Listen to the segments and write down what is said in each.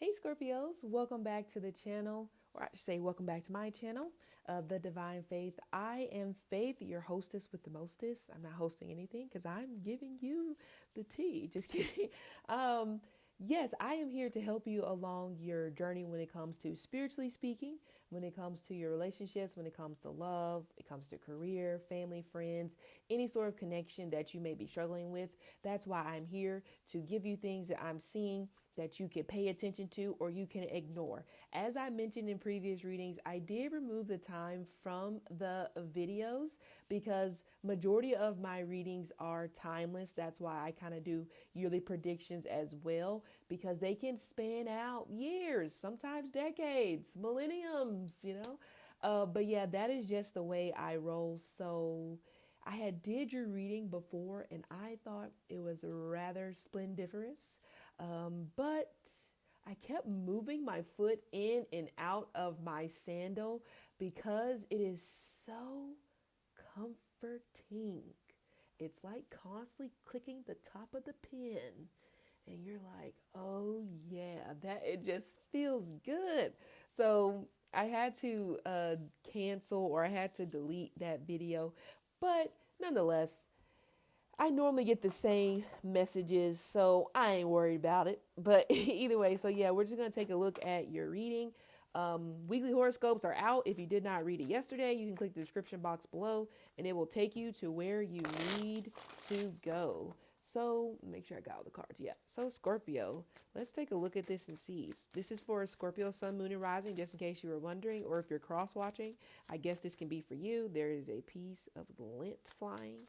Hey Scorpios, welcome back to the channel, or I should say welcome back to my channel, The Divine Faith. I am Faith, your hostess with the mostest. I'm not hosting anything because I'm giving you the tea. Just kidding. Yes, I am here to help you along your journey when it comes to spiritually speaking, when it comes to your relationships, when it comes to love, it comes to career, family, friends, any sort of connection that you may be struggling with. That's why I'm here to give you things that I'm seeing that you can pay attention to or you can ignore. As I mentioned in previous readings, I did remove the time from the videos because majority of my readings are timeless. That's why I kind of do yearly predictions as well, because they can span out years, sometimes decades, millenniums, but yeah, that is just the way I roll. So I had did your reading before and I thought it was rather splendiferous, but I kept moving my foot in and out of my sandal because it is so comforting. It's like constantly clicking the top of the pen and you're like, oh yeah, that it just feels good. So I had to cancel, or I had to delete that video, but nonetheless, I normally get the same messages, so I ain't worried about it. But either way, so yeah, we're just going to take a look at your reading. Weekly horoscopes are out. If you did not read it yesterday, you can click the description box below and it will take you to where you need to go. So make sure I got all the cards. Yeah. So Scorpio, let's take a look at this and see. This is for Scorpio, Sun, Moon, and Rising, just in case you were wondering, or if you're cross watching, I guess this can be for you. There is a piece of lint flying.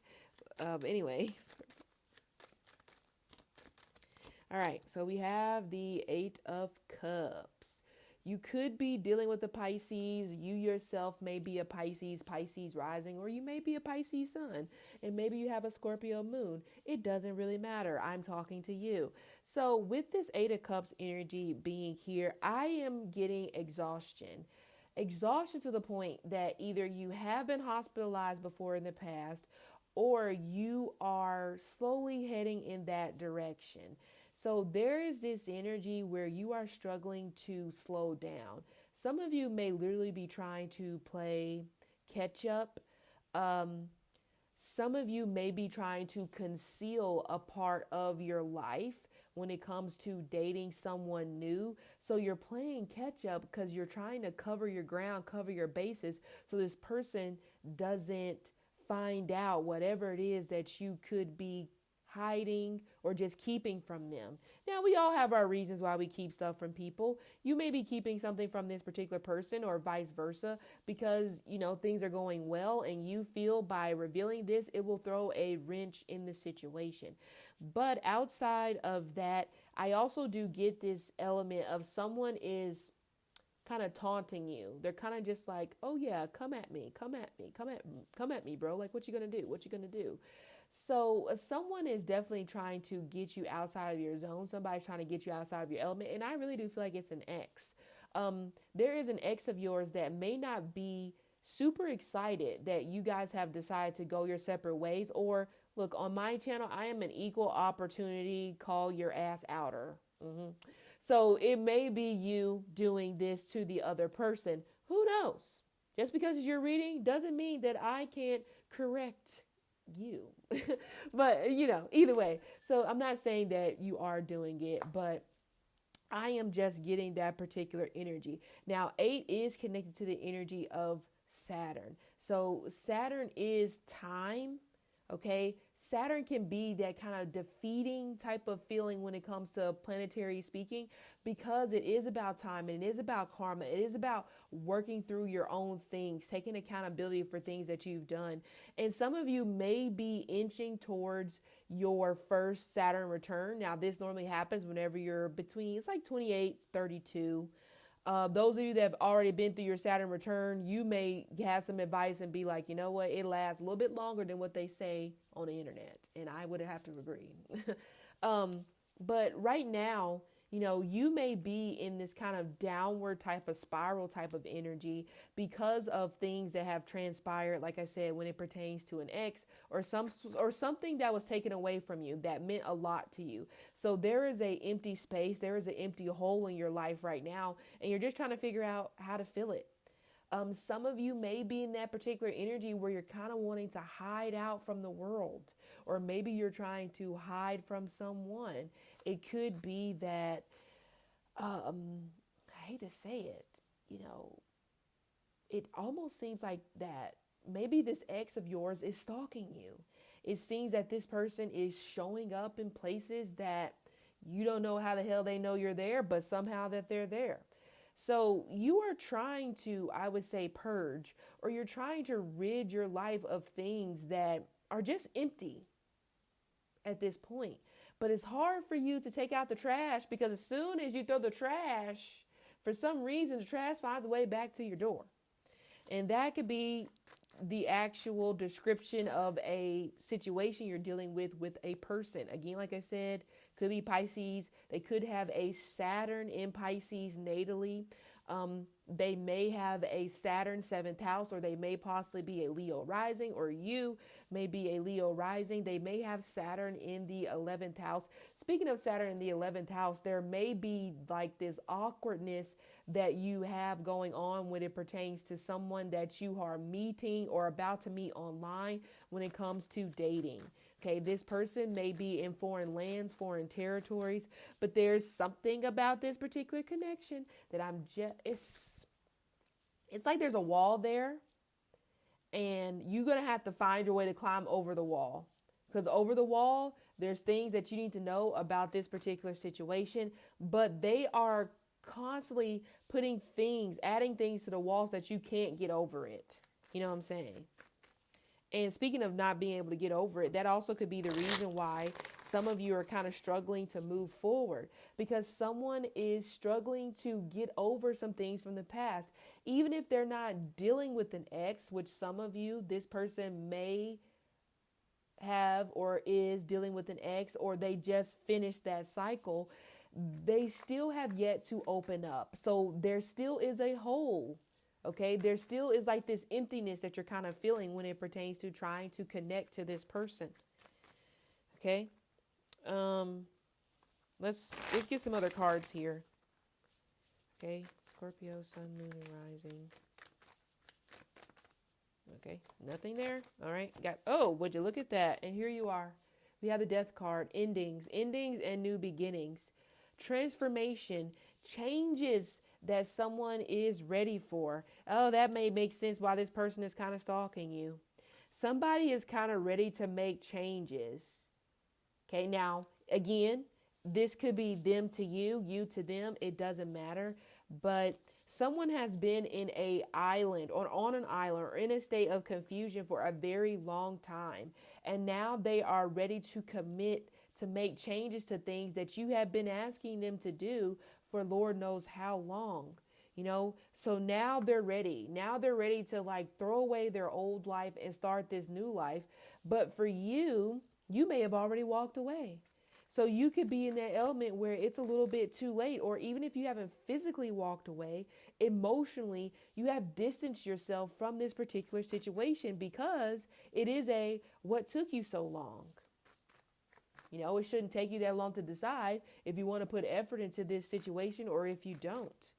Anyway. All right. So we have the Eight of Cups. You could be dealing with the Pisces. You yourself may be a Pisces rising, or you may be a Pisces sun, and maybe you have a Scorpio moon. It doesn't really matter. I'm talking to you. So with this Eight of Cups energy being here, I am getting exhaustion. Exhaustion to the point that either you have been hospitalized before in the past, or you are slowly heading in that direction. So there is this energy where you are struggling to slow down. Some of you may literally be trying to play catch up. Some of you may be trying to conceal a part of your life when it comes to dating someone new. So you're playing catch up because you're trying to cover your ground, cover your bases, so this person doesn't find out whatever it is that you could be hiding or just keeping from them. Now, we all have our reasons why we keep stuff from people. You may be keeping something from this particular person or vice versa because, things are going well and you feel by revealing this, it will throw a wrench in the situation. But outside of that, I also do get this element of someone is kind of taunting you. They're kind of just like, oh yeah, come at me, come at me, bro. Like, what you gonna do? What you gonna do? So someone is definitely trying to get you outside of your zone. Somebody's trying to get you outside of your element. And I really do feel like it's an ex. There is an ex of yours that may not be super excited that you guys have decided to go your separate ways. Or look, on my channel, I am an equal opportunity, call your ass outer. So it may be you doing this to the other person. Who knows? Just because you're reading doesn't mean that I can't correct you. But, either way. So I'm not saying that you are doing it, but I am just getting that particular energy. Now, 8 is connected to the energy of Saturn. So Saturn is time. Okay, Saturn can be that kind of defeating type of feeling when it comes to planetary speaking, because it is about time and it is about karma. It is about working through your own things, taking accountability for things that you've done. And some of you may be inching towards your first Saturn return. Now, this normally happens whenever you're between, it's like 28, 32. Those of you that have already been through your Saturn return, you may have some advice and be like, you know what, it lasts a little bit longer than what they say on the internet. And I would have to agree. But right now, You know, you may be in this kind of downward type of spiral type of energy because of things that have transpired, like I said, when it pertains to an ex or something that was taken away from you that meant a lot to you. So there is a empty space, there is an empty hole in your life right now, and you're just trying to figure out how to fill it. Some of you may be in that particular energy where you're kind of wanting to hide out from the world, or maybe you're trying to hide from someone. It could be that, I hate to say it, you know, it almost seems like that maybe this ex of yours is stalking you. It seems that this person is showing up in places that you don't know how the hell they know you're there, but somehow that they're there. So you are trying to, I would say, purge, or you're trying to rid your life of things that are just empty at this point. But it's hard for you to take out the trash, because as soon as you throw the trash, for some reason, the trash finds a way back to your door. And that could be the actual description of a situation you're dealing with a person. Again, like I said, could be Pisces. They could have a Saturn in Pisces natally. They may have a Saturn 7th house, or they may possibly be a Leo rising, or you may be a Leo rising. They may have Saturn in the 11th house. Speaking of Saturn in the 11th house, there may be like this awkwardness that you have going on when it pertains to someone that you are meeting or about to meet online when it comes to dating. Okay, this person may be in foreign lands, foreign territories, but there's something about this particular connection that it's like there's a wall there, and you're going to have to find your way to climb over the wall. Because over the wall, there's things that you need to know about this particular situation, but they are constantly adding things to the walls that you can't get over it. You know what I'm saying? And speaking of not being able to get over it, that also could be the reason why some of you are kind of struggling to move forward, because someone is struggling to get over some things from the past. Even if they're not dealing with an ex, which some of you, this person may have or is dealing with an ex, or they just finished that cycle, they still have yet to open up. So there still is a hole. Okay, there still is like this emptiness that you're kind of feeling when it pertains to trying to connect to this person. Okay, let's get some other cards here. Okay, Scorpio, Sun, Moon, and Rising. Okay, nothing there. All right, would you look at that? And here you are. We have the Death card. Endings and new beginnings, transformation, changes that someone is ready for. Oh, that may make sense why this person is kind of stalking you. Somebody is kind of ready to make changes. Okay, now, again, this could be them to you, you to them. It doesn't matter. But someone has been in an island or on an island or in a state of confusion for a very long time. And now they are ready to commit to make changes to things that you have been asking them to do for Lord knows how long, you know. So now they're ready. Now they're ready to like throw away their old life and start this new life. But for you, you may have already walked away. So you could be in that element where it's a little bit too late, or even if you haven't physically walked away, emotionally, you have distanced yourself from this particular situation because it is what took you so long. You know, it shouldn't take you that long to decide if you want to put effort into this situation or if you don't.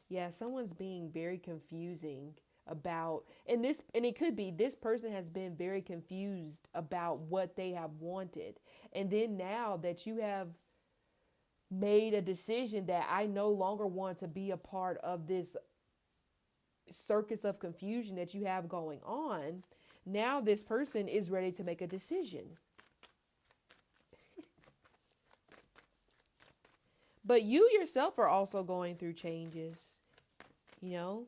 Yeah, someone's being very confusing about, and it could be this person has been very confused about what they have wanted. And then now that you have made a decision that I no longer want to be a part of this circus of confusion that you have going on, now this person is ready to make a decision. But you yourself are also going through changes. You know,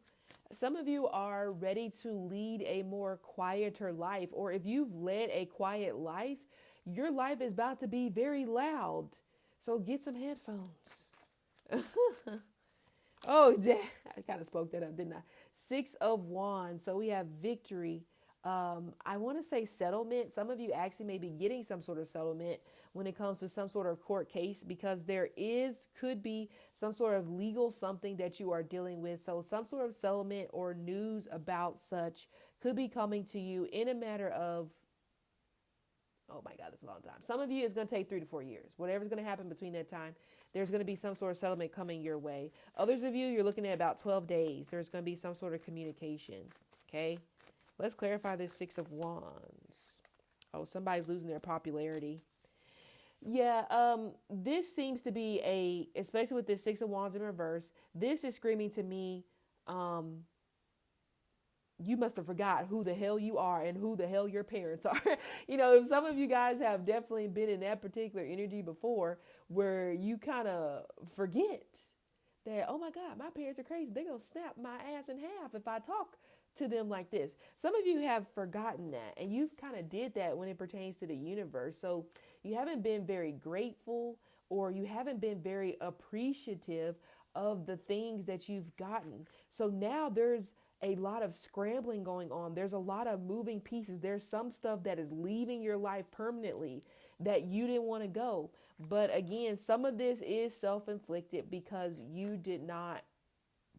some of you are ready to lead a more quieter life, or if you've led a quiet life, your life is about to be very loud. So get some headphones. Oh, I kind of spoke that up, didn't I? 6 of Wands. So we have victory, I want to say settlement. Some of you actually may be getting some sort of settlement when it comes to some sort of court case, because could be some sort of legal something that you are dealing with. So some sort of settlement or news about such could be coming to you in a matter of, oh my God, that's a long time. Some of you, it's going to take 3 to 4 years. Whatever's going to happen between that time, there's going to be some sort of settlement coming your way. Others of you, you're looking at about 12 days. There's going to be some sort of communication. Okay. Let's clarify this 6 of Wands. Oh, somebody's losing their popularity. Yeah, this seems to be especially with this 6 of Wands in reverse, this is screaming to me, you must have forgot who the hell you are and who the hell your parents are. If some of you guys have definitely been in that particular energy before, where you kind of forget that, oh my God, my parents are crazy. They're going to snap my ass in half if I talk to them like this. Some of you have forgotten that, and you've kind of did that when it pertains to the universe. So you haven't been very grateful, or you haven't been very appreciative of the things that you've gotten. So now there's a lot of scrambling going on. There's a lot of moving pieces. There's some stuff that is leaving your life permanently that you didn't want to go. But again, some of this is self-inflicted because you did not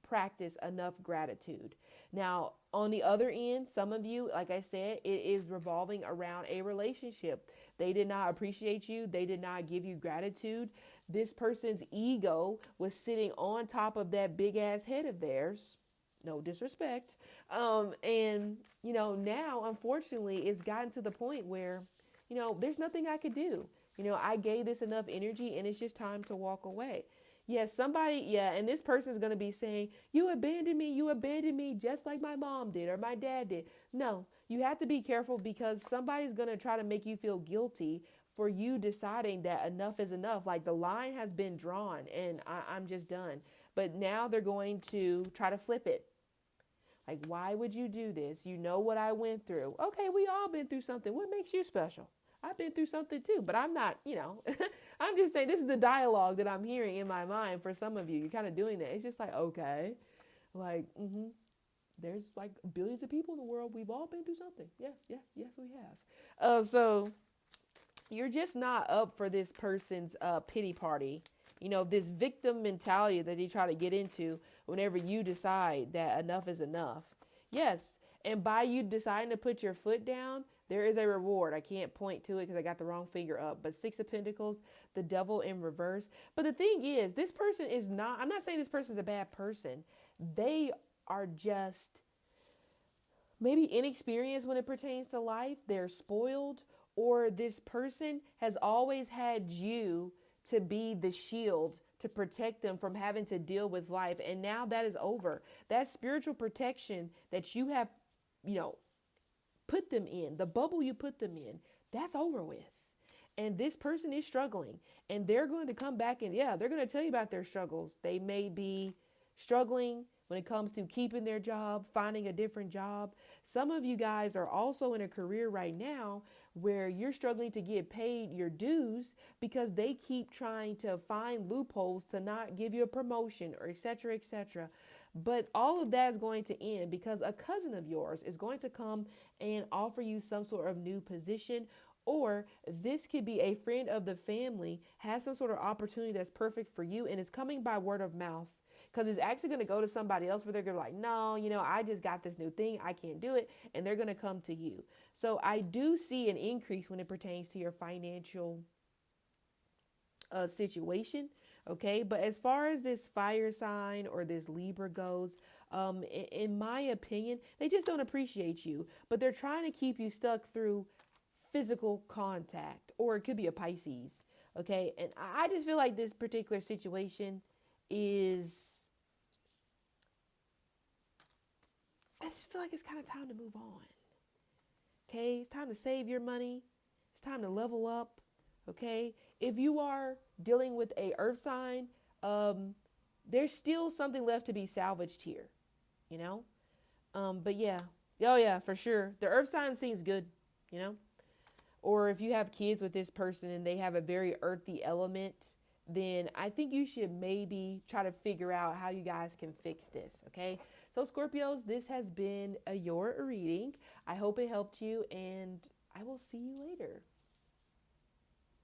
practice enough gratitude. Now, on the other end, some of you, like I said, it is revolving around a relationship. They did not appreciate you. They did not give you gratitude. This person's ego was sitting on top of that big ass head of theirs. No disrespect. And now, unfortunately, it's gotten to the point where, there's nothing I could do. I gave this enough energy and it's just time to walk away. Yes, and this person is going to be saying, you abandoned me just like my mom did or my dad did. No, you have to be careful, because somebody's going to try to make you feel guilty for you deciding that enough is enough. Like, the line has been drawn and I'm just done. But now they're going to try to flip it. Like, why would you do this? You know what I went through. Okay, we all been through something. What makes you special? I've been through something too, but I'm not, I'm just saying this is the dialogue that I'm hearing in my mind for some of you. You're kind of doing that. It's just like, okay, like, there's like billions of people in the world. We've all been through something. Yes, we have. So you're just not up for this person's pity party. This victim mentality that you try to get into whenever you decide that enough is enough. Yes. And by you deciding to put your foot down, there is a reward. I can't point to it because I got the wrong finger up, but 6 of Pentacles, the devil in reverse. But the thing is, this person is not, I'm not saying this person is a bad person. They are just maybe inexperienced when it pertains to life. They're spoiled, or this person has always had you to be the shield to protect them from having to deal with life. And now that is over. That spiritual protection that you have, put them in, the bubble you put them in, that's over with. And this person is struggling, and they're going to come back and they're going to tell you about their struggles. They may be struggling when it comes to keeping their job, finding a different job. Some of you guys are also in a career right now where you're struggling to get paid your dues because they keep trying to find loopholes to not give you a promotion, or et cetera, et cetera. But all of that is going to end because a cousin of yours is going to come and offer you some sort of new position. Or this could be a friend of the family has some sort of opportunity that's perfect for you, and it's coming by word of mouth. Because it's actually going to go to somebody else where they're going to be like, no, I just got this new thing. I can't do it. And they're going to come to you. So I do see an increase when it pertains to your financial situation. Okay. But as far as this fire sign or this Libra goes, in my opinion, they just don't appreciate you, but they're trying to keep you stuck through physical contact, or it could be a Pisces. Okay. And I just feel like this particular situation I just feel like it's kind of time to move on. Okay. It's time to save your money. It's time to level up. Okay. If you are dealing with a earth sign, there's still something left to be salvaged here, but yeah. Oh yeah, for sure. The earth sign seems good, Or if you have kids with this person and they have a very earthy element, then I think you should maybe try to figure out how you guys can fix this. Okay. So Scorpios, this has been your reading. I hope it helped you, and I will see you later.